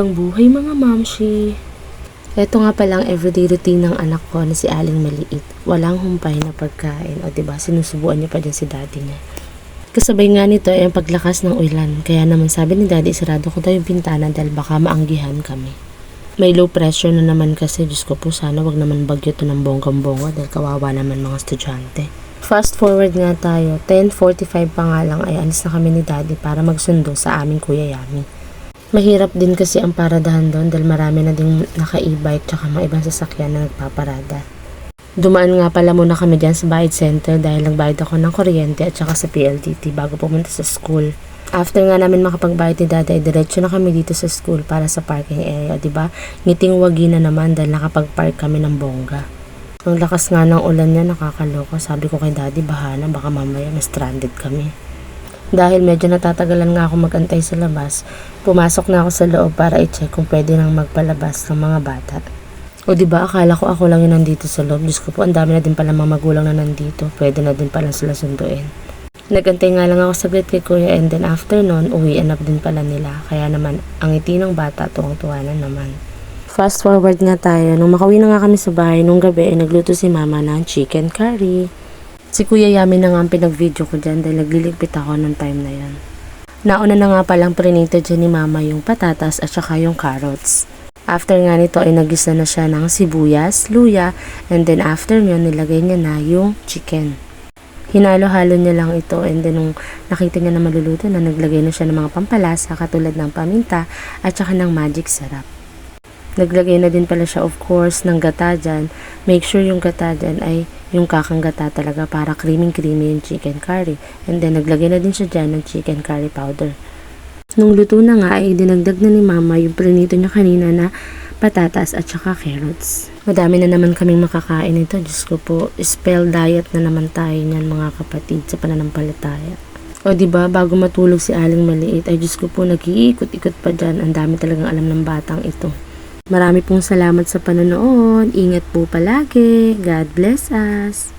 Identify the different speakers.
Speaker 1: Ang buhay mga mamshi. Ito nga palang everyday routine ng anak ko na si Aling Maliit. Walang humpay na pagkain. O diba, sinusubuan niya pa dyan si daddy niya. Kasabay nga nito ay ang paglakas ng ulan. Kaya naman sabi ni daddy, sarado ko daw yung bintana dahil baka maanggihan kami. May low pressure na naman kasi. Diyos ko po, sana wag naman bagyo to ng bonggang-bonga dahil kawawa naman mga estudyante. Fast forward nga tayo. 10:45 pa nga lang ay alis na kami ni daddy para magsundo sa aming Kuya Yami. Mahirap din kasi ang paradahan doon dahil marami na ding naka-e-bike tsaka mga ibang sasakyan na nagpaparada. Dumaan nga pala muna kami dyan sa Bayad Center dahil nagbayad ako ng kuryente at saka sa PLDT bago pumunta sa school. After nga namin makapagbayad ni Dada ay diretso na kami dito sa school para sa parking area, diba? Ngiting wagi na naman dahil nakapag-park kami ng bongga. Ang lakas nga ng ulan niya, nakakaloko. Sabi ko kay Daddy, bahala, baka mamaya ma-stranded kami. Dahil medyo natatagalan nga ako magantay sa labas, pumasok na ako sa loob para i-check kung pwede nang magpalabas ng mga bata. O diba, akala ko ako lang yun nandito sa loob. Diyos ko po, ang dami na din pala mga magulang na nandito. Pwede na din pala sila sunduin. Nagantay nga lang ako saglit kay Kuya and then after nun, uwian na din pala nila. Kaya naman, ang ngiti ng bata, tuwang-tuwa na naman. Fast forward nga tayo. Nung makauwi na nga kami sa bahay, nung gabi ay nagluto si Mama ng chicken curry. Si Kuya Yami na nga ang pinag-video ko dyan dahil nagliligpit ako ng time na yan. Nauna na nga palang prinito dyan ni Mama yung patatas at saka yung carrots. After nga nito ay nagisa na siya ng sibuyas, luya, and then after nyo nilagay niya na yung chicken. Hinalo-halo niya lang ito and then nung nakita niya na maluluto na naglagay na siya ng mga pampalasa katulad ng paminta at saka ng magic sarap. Naglagay na din pala siya of course ng gata dyan. Make sure yung gata dyan ay yung kakang gata talaga para creamy-creamy yung chicken curry. And then naglagay na din siya dyan ng chicken curry powder. Nung luto na nga ay dinagdag na ni Mama yung prinito niya kanina na patatas at saka carrots. Madami na naman kaming makakain ito. Diyos ko po, spell diet na naman tayo niyan mga kapatid sa pananampalataya. O diba, bago matulog si Aling Maliit ay Diyos ko po nag-iikot-ikot pa dyan. Ang dami talagang alam ng batang ito. Marami pong salamat sa panonood. Ingat po palagi. God bless us.